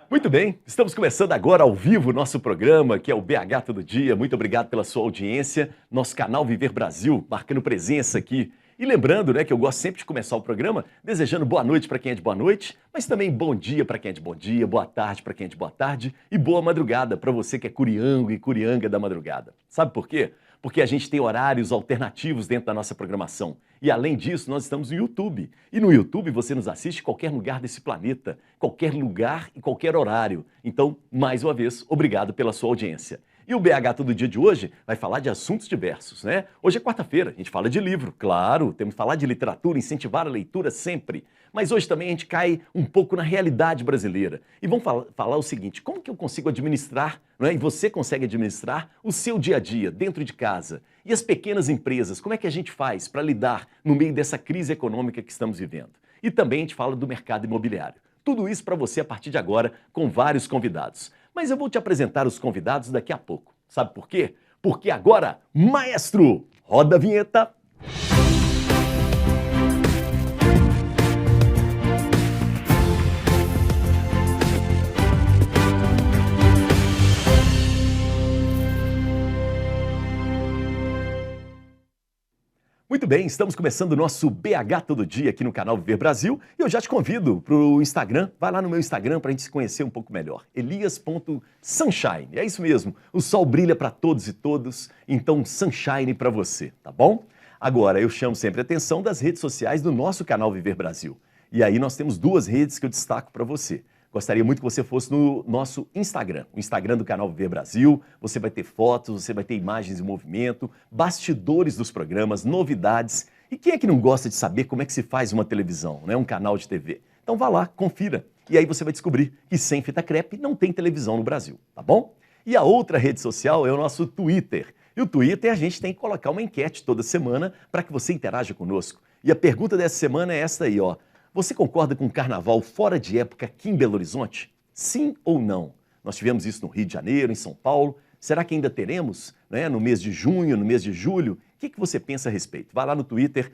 Muito bem, estamos começando agora ao vivo o nosso programa, que é o BH Todo Dia. Muito obrigado pela sua audiência. Nosso canal Viver Brasil, marcando presença aqui. E lembrando, né, que eu gosto sempre de começar o programa desejando boa noite para quem é de boa noite, mas também bom dia para quem é de bom dia, boa tarde para quem é de boa tarde e boa madrugada para você que é curiango e curianga da madrugada. Sabe por quê? Porque a gente tem horários alternativos dentro da nossa programação. E além disso, nós estamos no YouTube. E no YouTube você nos assiste em qualquer lugar desse planeta, qualquer lugar e qualquer horário. Então, mais uma vez, obrigado pela sua audiência. E o BH Todo Dia de hoje vai falar de assuntos diversos, né? Hoje é quarta-feira, a gente fala de livro, claro, temos que falar de literatura, incentivar a leitura sempre. Mas hoje também a gente cai um pouco na realidade brasileira. E vamos falar o seguinte, como que eu consigo administrar, não é? E você consegue administrar o seu dia a dia, dentro de casa? E as pequenas empresas, como é que a gente faz para lidar no meio dessa crise econômica que estamos vivendo? E também a gente fala do mercado imobiliário. Tudo isso para você a partir de agora, com vários convidados. Mas eu vou te apresentar os convidados daqui a pouco. Sabe por quê? Porque agora, maestro, roda a vinheta. Muito bem, estamos começando o nosso BH Todo Dia aqui no canal Viver Brasil e eu já te convido para o Instagram, vai lá no meu Instagram para a gente se conhecer um pouco melhor, elias.sunshine, é isso mesmo, o sol brilha para todos e todas, então sunshine para você, tá bom? Agora, eu chamo sempre a atenção das redes sociais do nosso canal Viver Brasil e aí nós temos duas redes que eu destaco para você. Gostaria muito que você fosse no nosso Instagram, o Instagram do canal Viver Brasil. Você vai ter fotos, você vai ter imagens em movimento, bastidores dos programas, novidades. E quem é que não gosta de saber como é que se faz uma televisão, né? Um canal de TV? Então vá lá, confira. E aí você vai descobrir que sem fita crepe não tem televisão no Brasil, tá bom? E a outra rede social é o nosso Twitter. E o Twitter a gente tem que colocar uma enquete toda semana para que você interaja conosco. E a pergunta dessa semana é esta aí, ó. Você concorda com o carnaval fora de época aqui em Belo Horizonte? Sim ou não? Nós tivemos isso no Rio de Janeiro, em São Paulo. Será que ainda teremos, né, no mês de junho, no mês de julho? O que você pensa a respeito? Vá lá no Twitter,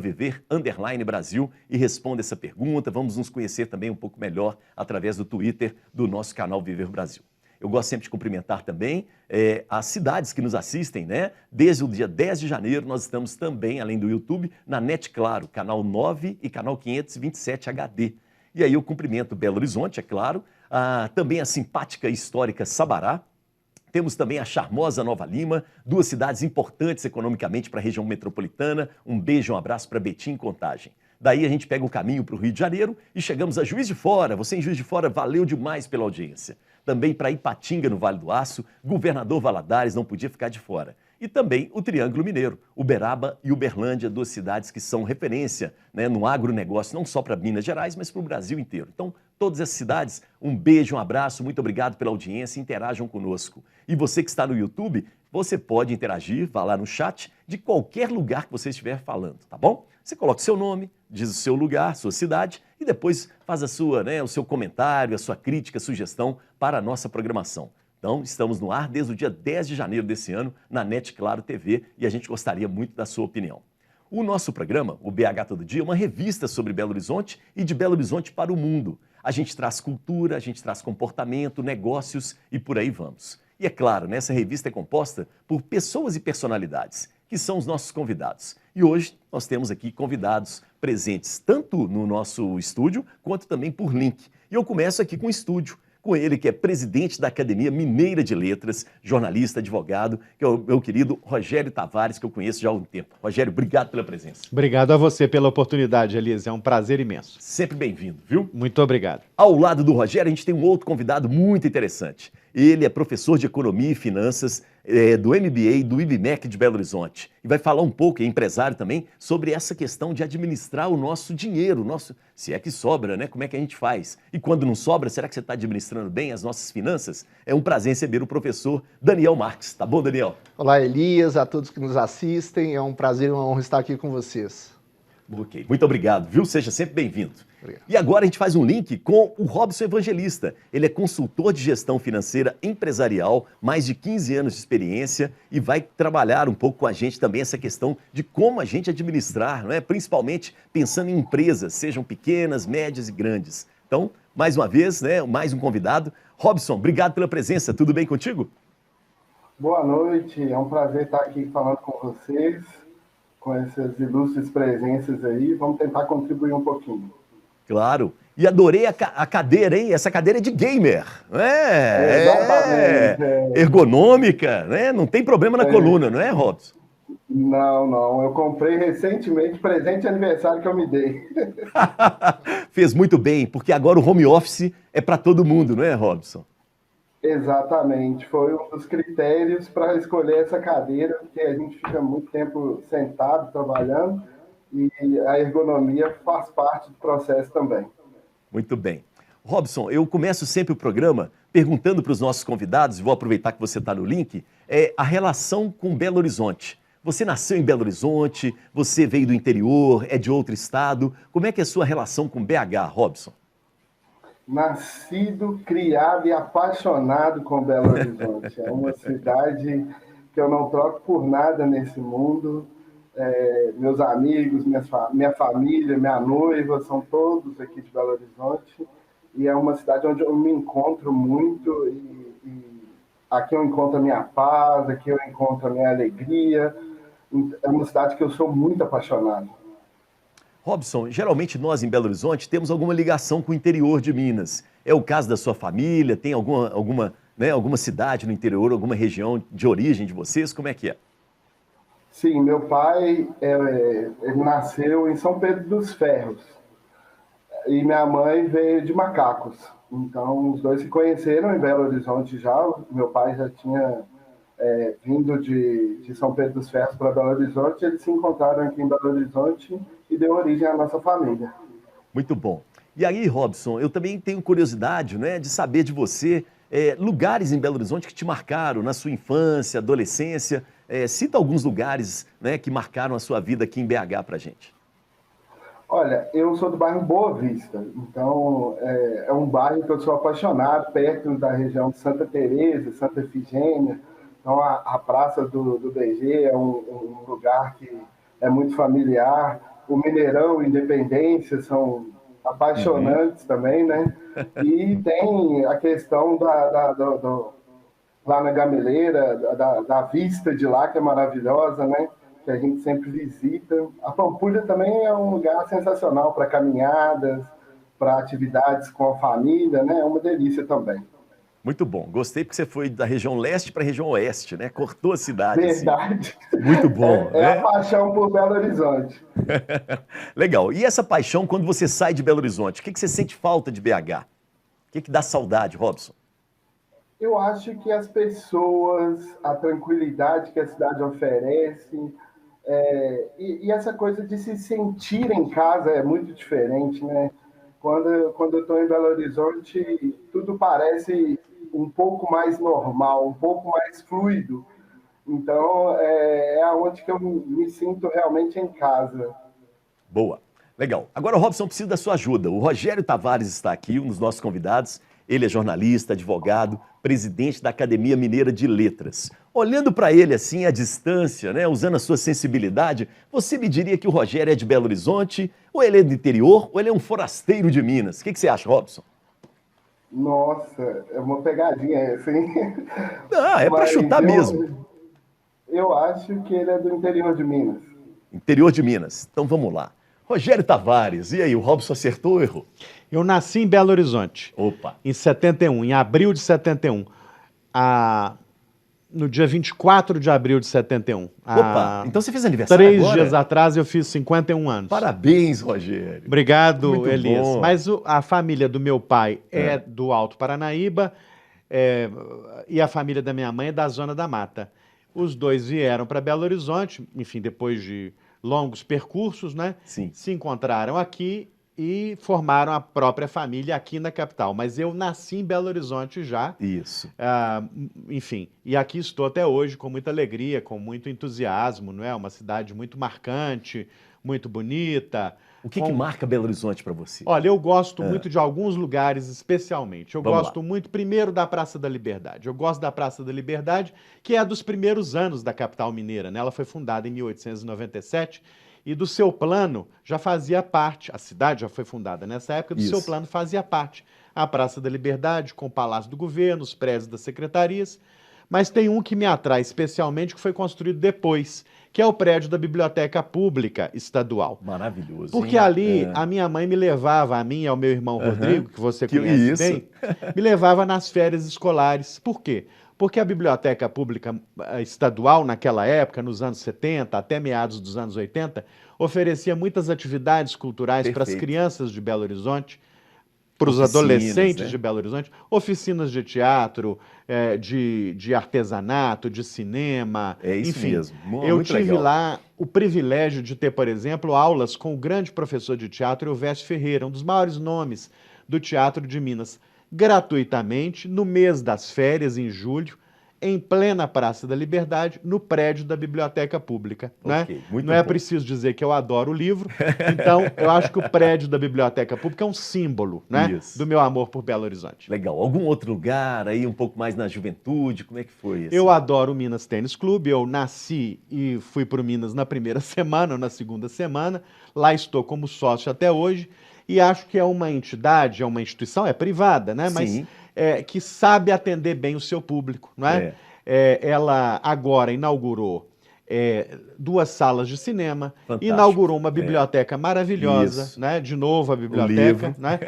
@viver_Brasil e responda essa pergunta. Vamos nos conhecer também um pouco melhor através do Twitter do nosso canal Viver Brasil. Eu gosto sempre de cumprimentar também as cidades que nos assistem, né? Desde o dia 10 de janeiro nós estamos também, além do YouTube, na NET Claro, canal 9 e canal 527 HD. E aí eu cumprimento Belo Horizonte, é claro, também a simpática e histórica Sabará. Temos também a charmosa Nova Lima, duas cidades importantes economicamente para a região metropolitana. Um beijo, um abraço para Betim e Contagem. Daí a gente pega o caminho para o Rio de Janeiro e chegamos a Juiz de Fora. Você em Juiz de Fora, valeu demais pela audiência. Também para Ipatinga, no Vale do Aço, Governador Valadares não podia ficar de fora. E também o Triângulo Mineiro, Uberaba e Uberlândia, duas cidades que são referência, né, no agronegócio, não só para Minas Gerais, mas para o Brasil inteiro. Então, todas essas cidades, um beijo, um abraço, muito obrigado pela audiência, interajam conosco. E você que está no YouTube, você pode interagir, vá lá no chat, de qualquer lugar que você estiver falando, tá bom? Você coloca o seu nome, diz o seu lugar, sua cidade e depois faz o seu comentário, a sua crítica, sugestão para a nossa programação. Então, estamos no ar desde o dia 10 de janeiro desse ano, na NET Claro TV, e a gente gostaria muito da sua opinião. O nosso programa, o BH Todo Dia, é uma revista sobre Belo Horizonte e de Belo Horizonte para o mundo. A gente traz cultura, a gente traz comportamento, negócios e por aí vamos. E é claro, né, essa revista é composta por pessoas e personalidades, que são os nossos convidados. E hoje nós temos aqui convidados presentes tanto no nosso estúdio, quanto também por link. E eu começo aqui com o estúdio, com ele que é presidente da Academia Mineira de Letras, jornalista, advogado, que é o meu querido Rogério Tavares, que eu conheço já há um tempo. Rogério, obrigado pela presença. Obrigado a você pela oportunidade, Elias, é um prazer imenso. Sempre bem-vindo, viu? Muito obrigado. Ao lado do Rogério, a gente tem um outro convidado muito interessante. Ele é professor de Economia e Finanças do MBA do IBMEC de Belo Horizonte. E vai falar um pouco, é empresário também, sobre essa questão de administrar o nosso dinheiro, se é que sobra, né? Como é que a gente faz? E quando não sobra, será que você está administrando bem as nossas finanças? É um prazer receber o professor Daniel Marques. Tá bom, Daniel? Olá, Elias, a todos que nos assistem. É um prazer e uma honra estar aqui com vocês. Ok, muito obrigado, viu? Seja sempre bem-vindo. E agora a gente faz um link com o Robson Evangelista. Ele é consultor de gestão financeira empresarial, mais de 15 anos de experiência e vai trabalhar um pouco com a gente também essa questão de como a gente administrar, não é? Principalmente pensando em empresas, sejam pequenas, médias e grandes. Então, mais uma vez, né, mais um convidado. Robson, obrigado pela presença. Tudo bem contigo? Boa noite, é um prazer estar aqui falando com vocês, com essas ilustres presenças aí. Vamos tentar contribuir um pouquinho. Claro. E adorei a cadeira, hein? Essa cadeira é de gamer. Exatamente. Ergonômica, né? Não tem problema na coluna, não é, Robson? Não. Eu comprei recentemente, presente de aniversário que eu me dei. Fez muito bem, porque agora o home office é para todo mundo, não é, Robson? Exatamente. Foi um dos critérios para escolher essa cadeira, porque a gente fica muito tempo sentado, trabalhando, e a ergonomia faz parte do processo também. Muito bem. Robson, eu começo sempre o programa perguntando para os nossos convidados, e vou aproveitar que você está no link, a relação com Belo Horizonte. Você nasceu em Belo Horizonte, você veio do interior, é de outro estado. Como é que é a sua relação com BH, Robson? Nascido, criado e apaixonado com Belo Horizonte. É uma cidade que eu não troco por nada nesse mundo. Meus amigos, minha família, minha noiva, são todos aqui de Belo Horizonte. E é uma cidade onde eu me encontro muito. E aqui eu encontro a minha paz, aqui eu encontro a minha alegria. É uma cidade que eu sou muito apaixonado. Robson, geralmente nós em Belo Horizonte temos alguma ligação com o interior de Minas. É o caso da sua família? Tem alguma cidade no interior, alguma região de origem de vocês? Como é que é? Sim, meu pai ele nasceu em São Pedro dos Ferros e minha mãe veio de Macacos. Então, os dois se conheceram em Belo Horizonte já. Meu pai já tinha vindo de São Pedro dos Ferros para Belo Horizonte. Eles se encontraram aqui em Belo Horizonte e deu origem à nossa família. Muito bom. E aí, Robson, eu também tenho curiosidade, né, de saber de você lugares em Belo Horizonte que te marcaram na sua infância, adolescência. Cita alguns lugares, né, que marcaram a sua vida aqui em BH para a gente. Olha, eu sou do bairro Boa Vista, então é um bairro que eu sou apaixonado, perto da região de Santa Teresa, Santa Efigênia. Então a Praça do BG é um lugar que é muito familiar. O Mineirão, Independência são apaixonantes também, né? E tem a questão lá na Gameleira, da vista de lá, que é maravilhosa, né? Que a gente sempre visita. A Pampulha também é um lugar sensacional para caminhadas, para atividades com a família, né? É uma delícia também. Muito bom. Gostei porque você foi da região leste para a região oeste, né? Cortou a cidade. Verdade. Assim. Muito bom. É a paixão por Belo Horizonte. Legal. E essa paixão, quando você sai de Belo Horizonte, o que você sente falta de BH? O que dá saudade, Robson? Eu acho que as pessoas, a tranquilidade que a cidade oferece, e essa coisa de se sentir em casa é muito diferente, né? Quando eu estou em Belo Horizonte, tudo parece um pouco mais normal, um pouco mais fluido. Então, é onde que eu me sinto realmente em casa. Boa. Legal. Agora, Robson, preciso da sua ajuda. O Rogério Tavares está aqui, um dos nossos convidados. Ele é jornalista, advogado, presidente da Academia Mineira de Letras. Olhando para ele assim, à distância, né, usando a sua sensibilidade, você me diria que o Rogério é de Belo Horizonte, ou ele é do interior, ou ele é um forasteiro de Minas? O que você acha, Robson? Nossa, é uma pegadinha essa, hein? Não, é para chutar mesmo. Eu acho que ele é do interior de Minas. Interior de Minas. Então vamos lá. Rogério Tavares, e aí, o Robson acertou ou errou? Eu nasci em Belo Horizonte. Opa. Em 71, em abril de 71. No dia 24 de abril de 71. Opa, então você fez aniversário 3 agora? dias atrás eu fiz 51 anos. Parabéns, Rogério. Obrigado, Muito Elias. bom. Mas a família do meu pai é do Alto Paranaíba e a família da minha mãe é da Zona da Mata. Os dois vieram para Belo Horizonte, enfim, depois de longos percursos, né? Sim. Se encontraram aqui e formaram a própria família aqui na capital. Mas eu nasci em Belo Horizonte já. Isso. Enfim, e aqui estou até hoje com muita alegria, com muito entusiasmo, não é? Uma cidade muito marcante, muito bonita. O que marca Belo Horizonte para você? Olha, eu gosto muito de alguns lugares especialmente. Eu Vamos gosto lá. muito, primeiro, da Praça da Liberdade. Eu gosto da Praça da Liberdade, que é dos primeiros anos da capital mineira, né? Ela foi fundada em 1897 E do seu plano já fazia parte, a cidade já foi fundada nessa época, do seu Isso. plano fazia parte a Praça da Liberdade, com o Palácio do Governo, os prédios das secretarias, mas tem um que me atrai especialmente, que foi construído depois, que é o prédio da Biblioteca Pública Estadual. Maravilhoso. Porque hein? ali É. a minha mãe me levava, a mim e ao meu irmão Rodrigo, que você Que conhece isso. bem, me levava nas férias escolares. Por quê? Porque a Biblioteca Pública Estadual, naquela época, nos anos 70, até meados dos anos 80, oferecia muitas atividades culturais para as Perfeito. crianças de Belo Horizonte, para os Oficinas, adolescentes né? de Belo Horizonte, oficinas de teatro, de artesanato, de cinema, É isso enfim. mesmo. Eu Muito tive legal. lá o privilégio de ter, por exemplo, aulas com o grande professor de teatro, Elvésio Ferreira, um dos maiores nomes do teatro de Minas, gratuitamente, no mês das férias, em julho, em plena Praça da Liberdade, no prédio da Biblioteca Pública. Né? Ok, muito Não é bom. preciso dizer que eu adoro o livro, então eu acho que o prédio da Biblioteca Pública é um símbolo, né, Isso. do meu amor por Belo Horizonte. Legal. Algum outro lugar aí, um pouco mais na juventude? Como é que foi? Eu adoro o Minas Tênis Clube, eu nasci e fui para o Minas na primeira semana ou na segunda semana, lá estou como sócio até hoje, e acho que é uma entidade, é uma instituição, é privada, né? Mas Sim. que sabe atender bem o seu público, não é? Ela agora inaugurou 2 salas de cinema, Fantástico. inaugurou uma biblioteca maravilhosa, Isso. né? De novo a livro. biblioteca, né?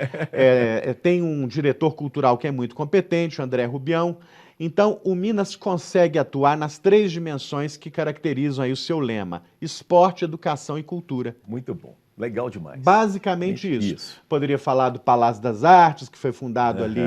Tem um diretor cultural que é muito competente, o André Rubião. Então, o Minas consegue atuar nas 3 dimensões que caracterizam aí o seu lema: esporte, educação e cultura. Muito bom. Legal demais. Basicamente isso. Poderia falar do Palácio das Artes, que foi fundado ali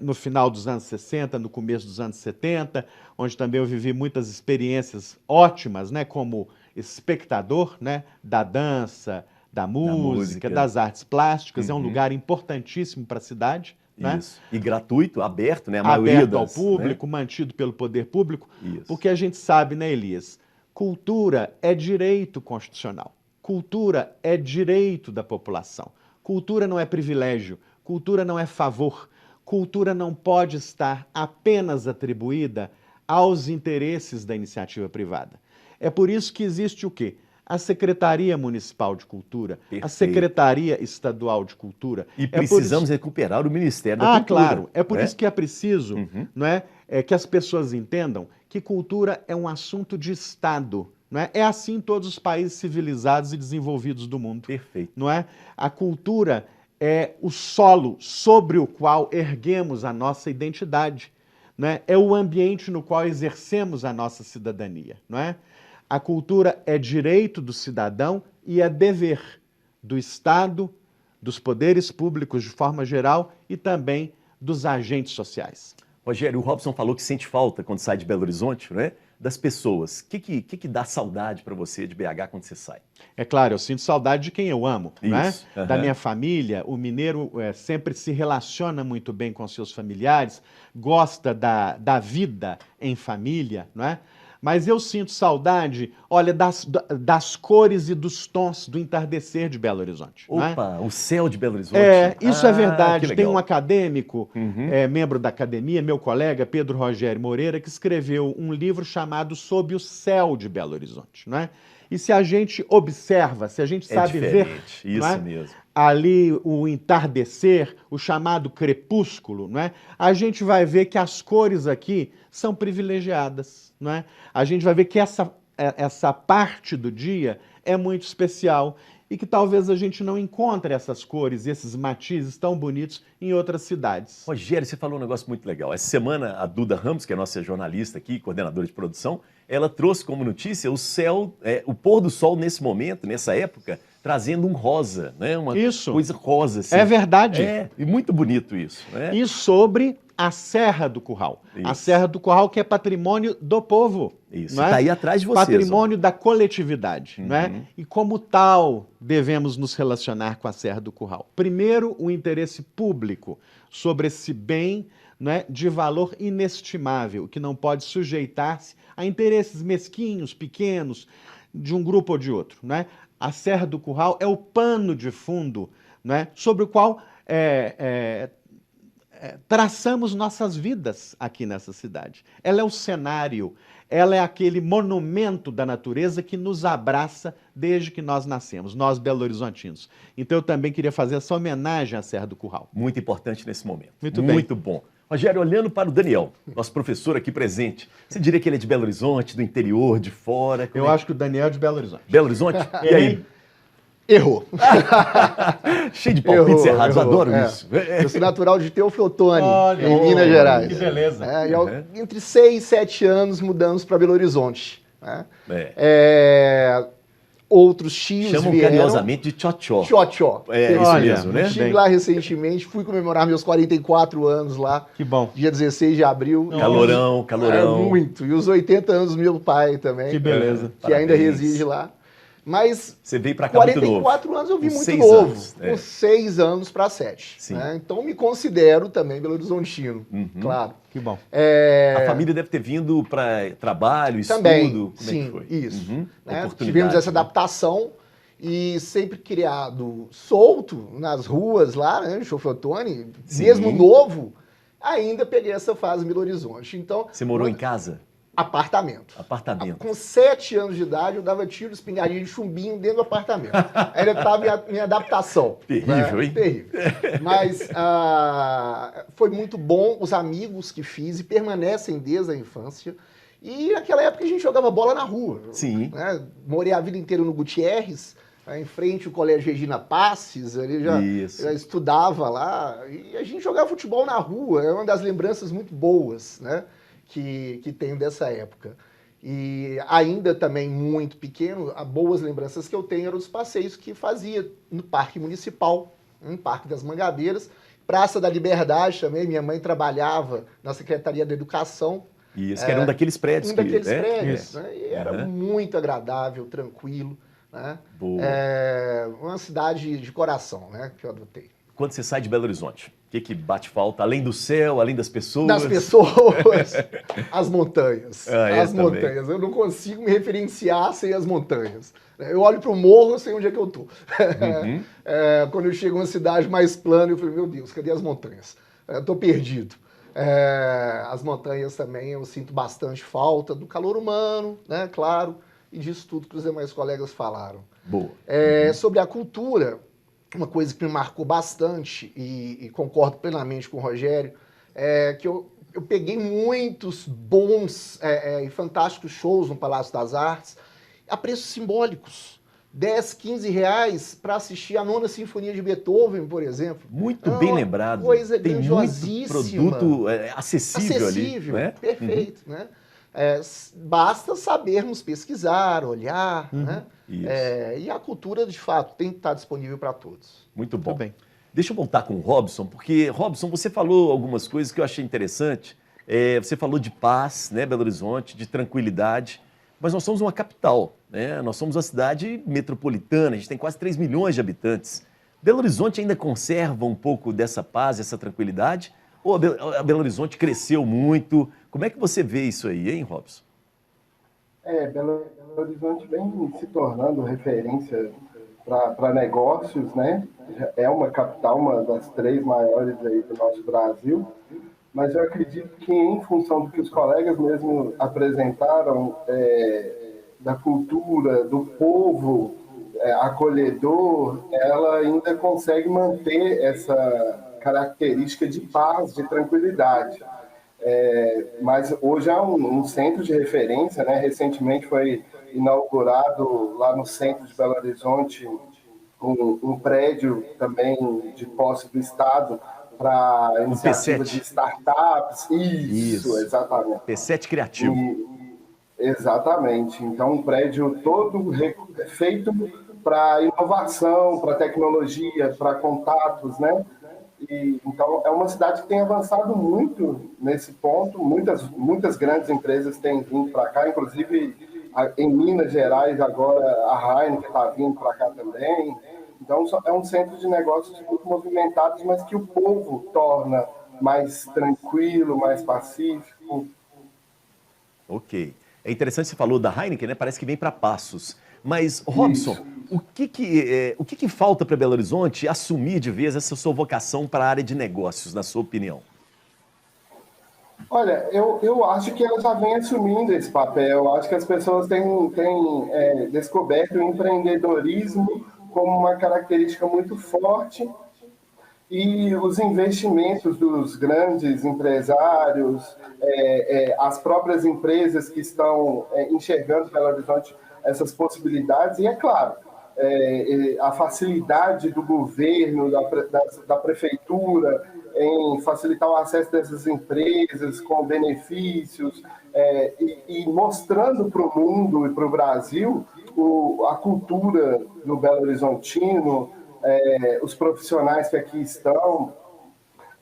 no final dos anos 60, no começo dos anos 70, onde também eu vivi muitas experiências ótimas, né, como espectador, né, da dança, da música, das artes plásticas. É um lugar importantíssimo para a cidade. Né? Isso. E gratuito, aberto, né? A maioria Aberto ao das, público, mantido pelo poder público, Isso. porque a gente sabe, né, Elias, cultura é direito constitucional. Cultura é direito da população. Cultura não é privilégio, cultura não é favor. Cultura não pode estar apenas atribuída aos interesses da iniciativa privada. É por isso que existe o quê? A Secretaria Municipal de Cultura, Perfeito. a Secretaria Estadual de Cultura. E precisamos recuperar o Ministério da Cultura. Claro. É por isso que é preciso não é, que as pessoas entendam que cultura é um assunto de Estado. Não é? É assim em todos os países civilizados e desenvolvidos do mundo. Perfeito. Não é? A cultura é o solo sobre o qual erguemos a nossa identidade. Não é? É o ambiente no qual exercemos a nossa cidadania. Não é? A cultura é direito do cidadão e é dever do Estado, dos poderes públicos de forma geral e também dos agentes sociais. Rogério, o Robson falou que sente falta quando sai de Belo Horizonte, não é? Das pessoas. O que dá saudade para você de BH quando você sai? É claro, eu sinto saudade de quem eu amo, né? Isso. Da minha família. O mineiro sempre se relaciona muito bem com seus familiares, gosta da vida em família, não é? Mas eu sinto saudade, olha, das cores e dos tons do entardecer de Belo Horizonte. Opa, o céu de Belo Horizonte. Isso é verdade. Que Tem legal. um acadêmico, membro da academia, meu colega, Pedro Rogério Moreira, que escreveu um livro chamado Sob o Céu de Belo Horizonte. Não é? E se a gente observa, se a gente sabe ver Isso não é? mesmo. Ali o entardecer, o chamado crepúsculo, não é? A gente vai ver que as cores aqui são privilegiadas. Não é? A gente vai ver que essa parte do dia é muito especial e que talvez a gente não encontre essas cores, esses matizes tão bonitos em outras cidades. Rogério, você falou um negócio muito legal. Essa semana, a Duda Ramos, que é nossa jornalista aqui, coordenadora de produção, ela trouxe como notícia o céu, o pôr do sol nesse momento, nessa época, trazendo um rosa, né? Uma coisa rosa. Assim. É verdade. E muito bonito isso. Né? E sobre a Serra do Curral. Isso. A Serra do Curral que é patrimônio do povo. Isso, não é? Está aí atrás de vocês. Patrimônio da coletividade. Não é? E como tal, devemos nos relacionar com a Serra do Curral. Primeiro, o interesse público sobre esse bem, não é, de valor inestimável, que não pode sujeitar-se a interesses mesquinhos, pequenos, de um grupo ou de outro. Não é? A Serra do Curral é o pano de fundo, não é, sobre o qual traçamos nossas vidas aqui nessa cidade. Ela é o cenário, ela é aquele monumento da natureza que nos abraça desde que nós nascemos, nós belo-horizontinos. Então eu também queria fazer essa homenagem à Serra do Curral. Muito importante nesse momento. Muito bem. Muito bom. Rogério, olhando para o Daniel, nosso professor aqui presente, você diria que ele é de Belo Horizonte, do interior, de fora? Eu acho que o Daniel é de Belo Horizonte. Belo Horizonte? E aí? Errou. Cheio de palpites errados, eu adoro isso. Eu sou natural de Teoflotone, Olha, em Minas Gerais. Que beleza. Entre 6 e 7 anos mudamos para Belo Horizonte. Né? Outros tios Chamam vieram... carinhosamente de tchotchó. Tchotchó. É isso Olha, mesmo, né? Estive lá recentemente, fui comemorar meus 44 anos lá. Que bom. Dia 16 de abril. Calorão, calorão. Muito. E os 80 anos do meu pai também. Que beleza. Que ainda Parabéns. reside lá. Mas Você veio para cá muito novo. 44 anos eu vim Com muito 6 novo. anos, Com 6 anos para 7. Sim. Né? Então me considero também belo-horizontino, claro. Que bom. A família deve ter vindo para trabalho, Também, estudo. Como sim, é que foi? isso. Né? Oportunidade, Tivemos essa né? adaptação e sempre criado solto nas ruas lá, né, em Teoflotone, Sim. mesmo novo, ainda peguei essa fase em Belo Horizonte. Então, Você morou em casa? apartamento. Apartamento. Com 7 anos de idade, eu dava tiro, espingardinha de chumbinho dentro do apartamento. Ainda estava minha adaptação. Terrível, hein? Terrível. Mas foi muito bom os amigos que fiz e permanecem desde a infância. E naquela época a gente jogava bola na rua. Sim. Né? Morei a vida inteira no Gutierrez, em frente ao Colégio Regina Passes, ali já estudava lá. E a gente jogava futebol na rua, é uma das lembranças muito boas, né? Que tenho dessa época. E ainda também muito pequeno, boas lembranças que eu tenho eram dos passeios que fazia no Parque Municipal, no Parque das Mangabeiras, Praça da Liberdade também, minha mãe trabalhava na Secretaria da Educação. Isso, que era um daqueles prédios. Prédios, né? E era muito agradável, tranquilo, né? Boa. Uma cidade de coração, né, que eu adotei. Quando você sai de Belo Horizonte, o que bate falta? Além do céu, além das pessoas? Das pessoas, as montanhas. As também. montanhas. Eu não consigo me referenciar sem as montanhas. Eu olho para o morro, eu sei onde é que eu estou. Quando eu chego em uma cidade mais plana, eu falo, meu Deus, cadê as montanhas? Estou perdido. As montanhas também eu sinto bastante falta do calor humano, né, claro, e disso tudo que os demais colegas falaram. Boa. Sobre a cultura, uma coisa que me marcou bastante, e concordo plenamente com o Rogério, é que eu peguei muitos bons e fantásticos shows no Palácio das Artes a preços simbólicos. 10, 15 reais para assistir a 9ª Sinfonia de Beethoven, por exemplo. Muito bem lembrado. Coisa Tem muito grandiosíssima. produto acessível ali. Né? Perfeito. Né? Basta sabermos pesquisar, olhar, né? E a cultura, de fato, tem que estar disponível para todos. Muito bom. Muito bem. Deixa eu voltar com o Robson, porque, Robson, você falou algumas coisas que eu achei interessante. Você falou de paz, né, Belo Horizonte, de tranquilidade, mas nós somos uma capital, né? Nós somos uma cidade metropolitana, a gente tem quase 3 milhões de habitantes. Belo Horizonte ainda conserva um pouco dessa paz, essa tranquilidade? Ou a Belo Horizonte cresceu muito? Como é que você vê isso aí, hein, Robson? Belo Horizonte vem se tornando referência para negócios, né? É uma capital, uma das 3 maiores aí do nosso Brasil, mas eu acredito que, em função do que os colegas mesmo apresentaram, da cultura, do povo acolhedor, ela ainda consegue manter essa característica de paz, de tranquilidade. Mas hoje há um centro de referência, né? Recentemente foi inaugurado lá no centro de Belo Horizonte um prédio também de posse do Estado para iniciativa de startups. Isso, exatamente. P7 Criativo. Exatamente. Então, um prédio todo feito para inovação, para tecnologia, para contatos, né? Então, é uma cidade que tem avançado muito nesse ponto. Muitas grandes empresas têm vindo para cá, inclusive em Minas Gerais, agora a Heineken está vindo para cá também. Então, é um centro de negócios muito movimentados, mas que o povo torna mais tranquilo, mais pacífico. Ok. É interessante, você falou da Heineken, né? Parece que vem para Passos. Mas, Robson, o que falta para Belo Horizonte assumir de vez essa sua vocação para a área de negócios, na sua opinião? Olha, eu acho que ela já vem assumindo esse papel. Eu acho que as pessoas têm descoberto o empreendedorismo como uma característica muito forte e os investimentos dos grandes empresários, as próprias empresas que estão enxergando Belo Horizonte essas possibilidades, e é claro, a facilidade do governo, da prefeitura, em facilitar o acesso dessas empresas com benefícios, e mostrando para o mundo e para o Brasil a cultura do Belo Horizontino, os profissionais que aqui estão,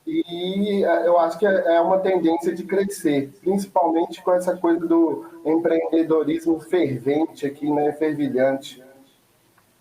e eu acho que é uma tendência de crescer, principalmente com essa coisa do empreendedorismo fervente aqui, né, fervilhante.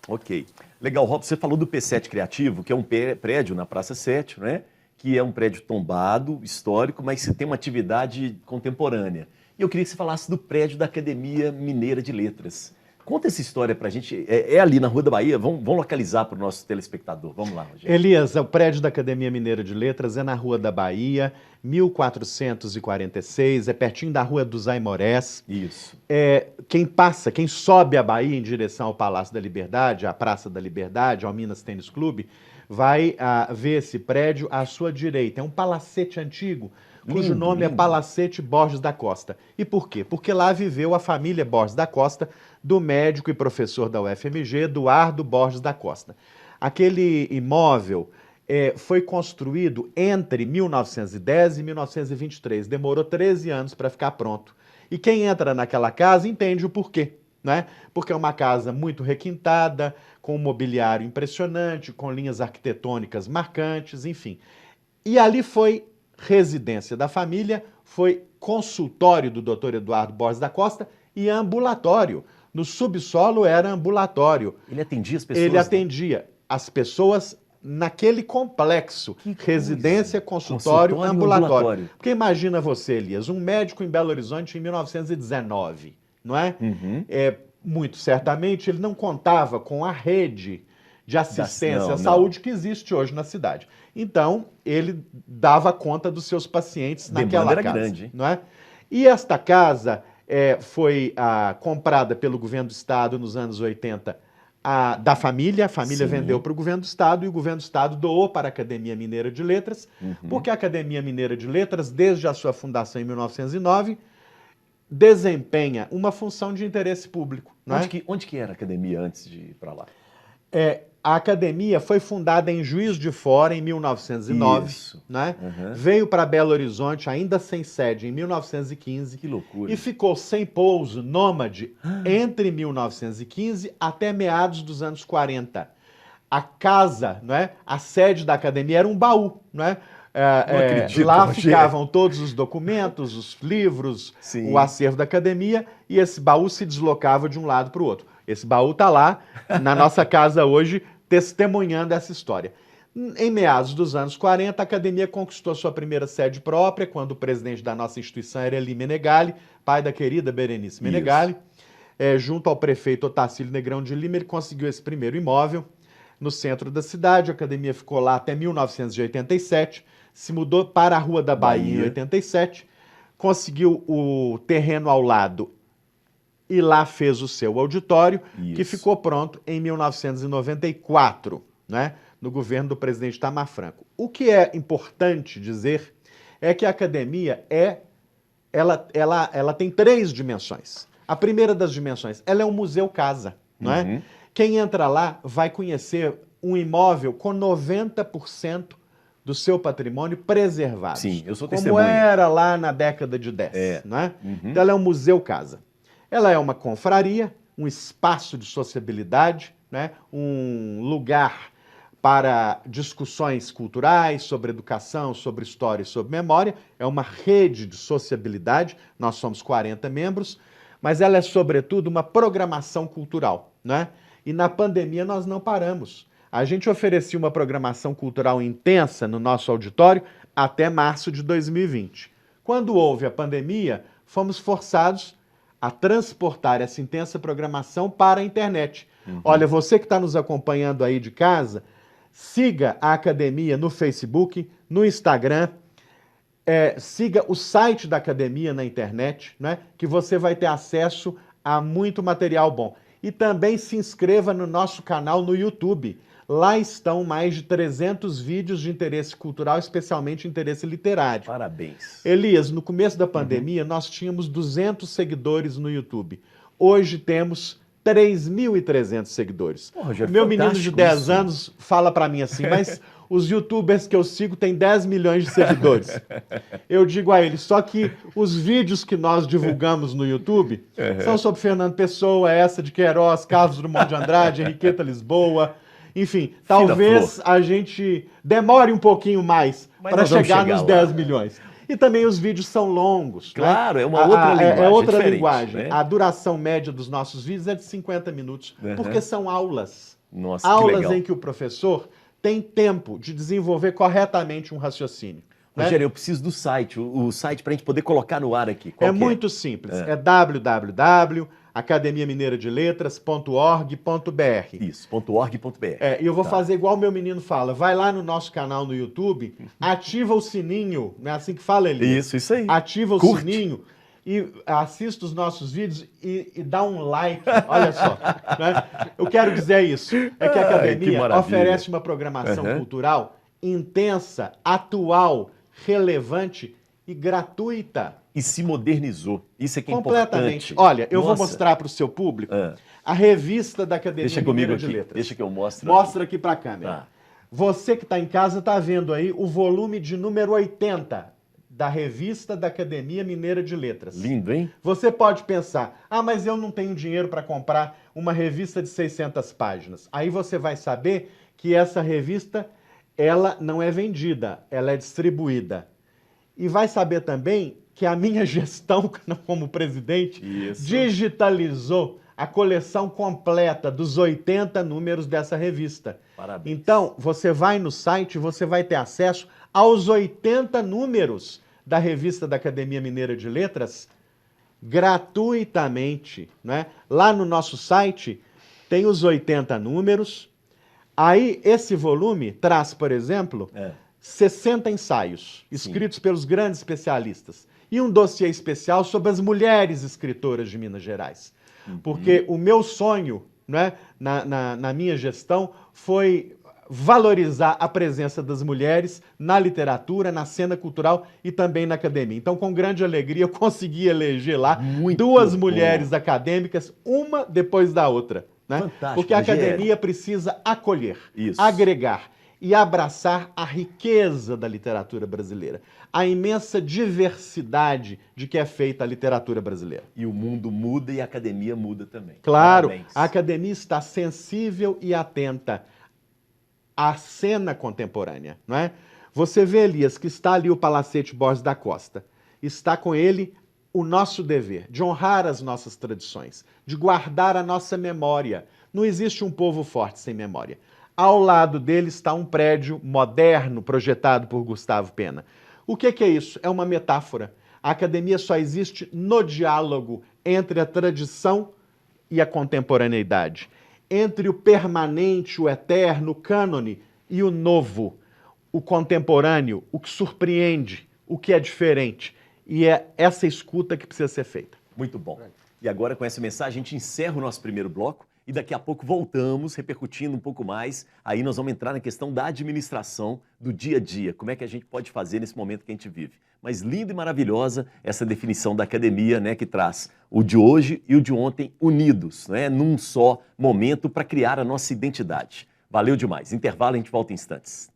Ok. Legal, Rob, você falou do P7 Criativo, que é um prédio na Praça 7, né? Que é um prédio tombado, histórico, mas que tem uma atividade contemporânea. E eu queria que você falasse do prédio da Academia Mineira de Letras. Conta essa história pra gente. É ali na Rua da Bahia? Vamos localizar para o nosso telespectador. Vamos lá, Rogério. Elias, o prédio da Academia Mineira de Letras é na Rua da Bahia, 1446, é pertinho da Rua dos Aimorés. Isso. Quem sobe a Bahia em direção ao Palácio da Liberdade, à Praça da Liberdade, ao Minas Tênis Clube, vai ver esse prédio à sua direita. É um palacete antigo, cujo nome é Palacete Borges da Costa. E por quê? Porque lá viveu a família Borges da Costa, do médico e professor da UFMG, Eduardo Borges da Costa. Aquele imóvel foi construído entre 1910 e 1923. Demorou 13 anos para ficar pronto. E quem entra naquela casa entende o porquê, né? Porque é uma casa muito requintada, com um mobiliário impressionante, com linhas arquitetônicas marcantes, enfim. E ali foi residência da família, foi consultório do Dr. Eduardo Borges da Costa e ambulatório. No subsolo era ambulatório. Ele atendia as pessoas? Ele atendia as pessoas naquele complexo. Residência, consultório, ambulatório. Porque imagina você, Elias, um médico em Belo Horizonte em 1919, não é? Uhum. Muito certamente ele não contava com a rede de assistência à saúde que existe hoje na cidade. Então, ele dava conta dos seus pacientes naquela casa. Grande, hein? Não é? E esta casa foi comprada pelo governo do estado nos anos 80 da família. A família vendeu para o governo do estado e o governo do estado doou para a Academia Mineira de Letras, porque a Academia Mineira de Letras, desde a sua fundação em 1909, desempenha uma função de interesse público. Onde que era a academia antes de ir para lá? A academia foi fundada em Juiz de Fora em 1909. Isso. Né? Veio para Belo Horizonte, ainda sem sede, em 1915. Que loucura. E ficou sem pouso, nômade, entre 1915 até meados dos anos 40. A casa, não é? A sede da academia era um baú, não é? Lá ficavam todos os documentos, os livros, o acervo da academia, e esse baú se deslocava de um lado para o outro. Esse baú está lá, na nossa casa hoje, testemunhando essa história. Em meados dos anos 40, a academia conquistou sua primeira sede própria, quando o presidente da nossa instituição era Eli Menegali, pai da querida Berenice Menegali. Junto ao prefeito Otacílio Negrão de Lima, ele conseguiu esse primeiro imóvel no centro da cidade. A academia ficou lá até 1987, se mudou para a Rua da Bahia em 87, conseguiu o terreno ao lado e lá fez o seu auditório, que ficou pronto em 1994, né, no governo do presidente Itamar Franco. O que é importante dizer é que a academia ela tem 3 dimensões. A primeira das dimensões, ela é um museu-casa, não é? Quem entra lá vai conhecer um imóvel com 90% do seu patrimônio preservado. Sim, eu sou testemunha. Como era lá na década de 10, não é? Então ela é um museu-casa. Ela é uma confraria, um espaço de sociabilidade, né? Um lugar para discussões culturais sobre educação, sobre história e sobre memória. É uma rede de sociabilidade, nós somos 40 membros, mas ela é, sobretudo, uma programação cultural, né? E na pandemia nós não paramos. A gente oferecia uma programação cultural intensa no nosso auditório até março de 2020. Quando houve a pandemia, fomos forçados a transportar essa intensa programação para a internet. Olha, você que está nos acompanhando aí de casa, siga a academia no Facebook, no Instagram, siga o site da academia na internet, né, que você vai ter acesso a muito material bom. E também se inscreva no nosso canal no YouTube. Lá estão mais de 300 vídeos de interesse cultural, especialmente interesse literário. Parabéns. Elias, no começo da pandemia, nós tínhamos 200 seguidores no YouTube. Hoje temos 3.300 seguidores. Pô, Rogério, meu menino de 10 isso. anos fala para mim assim, mas os youtubers que eu sigo têm 10 milhões de seguidores. Eu digo a ele, só que os vídeos que nós divulgamos no YouTube são sobre Fernando Pessoa, essa de Queiroz, Carlos Drummond de Andrade, Henriqueta Lisboa. Enfim, talvez a gente demore um pouquinho mais para chegar nos 10 milhões. E também os vídeos são longos. Claro, né? É uma outra linguagem. É outra linguagem. Né? A duração média dos nossos vídeos é de 50 minutos, porque são aulas. Nossa, aulas em que o professor tem tempo de desenvolver corretamente um raciocínio. Rogério, eu preciso do site, o site para a gente poder colocar no ar aqui. Qual muito simples. É www.academiamineiradeletras.org.br. Isso, .org.br. E eu vou fazer igual o meu menino fala. Vai lá no nosso canal no YouTube, ativa o sininho, não é assim que fala, Elias? Isso aí. Ativa o sininho e assista os nossos vídeos e dá um like. Olha só. Né? Eu quero dizer isso. É que a academia oferece uma programação cultural intensa, atual, relevante e gratuita. E se modernizou. Isso é que é completamente. Importante. Olha, eu vou mostrar para o seu público a revista da Academia Mineira de Letras. Deixa que eu mostro. Mostra aqui para a câmera. Tá. Você que está em casa está vendo aí o volume de número 80 da revista da Academia Mineira de Letras. Lindo, hein? Você pode pensar, mas eu não tenho dinheiro para comprar uma revista de 600 páginas. Aí você vai saber que essa revista, ela não é vendida, ela é distribuída. E vai saber também que a minha gestão como presidente digitalizou a coleção completa dos 80 números dessa revista. Parabéns. Então, você vai no site, você vai ter acesso aos 80 números da revista da Academia Mineira de Letras gratuitamente. Né? Lá no nosso site tem os 80 números. Aí, esse volume traz, por exemplo, 60 ensaios escritos pelos grandes especialistas e um dossiê especial sobre as mulheres escritoras de Minas Gerais. Porque o meu sonho, né, na minha gestão foi valorizar a presença das mulheres na literatura, na cena cultural e também na academia. Então, com grande alegria, eu consegui eleger lá duas mulheres acadêmicas, uma depois da outra. Né? Fantástico, porque a academia precisa acolher, agregar e abraçar a riqueza da literatura brasileira, a imensa diversidade de que é feita a literatura brasileira. E o mundo muda e a academia muda também. Claro, parabéns. A academia está sensível e atenta à cena contemporânea. Não é? Você vê, Elias, que está ali o Palacete Borges da Costa. Está com ele o nosso dever de honrar as nossas tradições, de guardar a nossa memória. Não existe um povo forte sem memória. Ao lado dele está um prédio moderno projetado por Gustavo Pena. O que é isso? É uma metáfora. A academia só existe no diálogo entre a tradição e a contemporaneidade, entre o permanente, o eterno, o cânone e o novo, o contemporâneo, o que surpreende, o que é diferente. E é essa escuta que precisa ser feita. Muito bom. E agora, com essa mensagem, a gente encerra o nosso primeiro bloco. E daqui a pouco voltamos, repercutindo um pouco mais. Aí nós vamos entrar na questão da administração do dia a dia. Como é que a gente pode fazer nesse momento que a gente vive. Mas linda e maravilhosa essa definição da academia, né, que traz o de hoje e o de ontem unidos, né, num só momento para criar a nossa identidade. Valeu demais. Intervalo, a gente volta em instantes.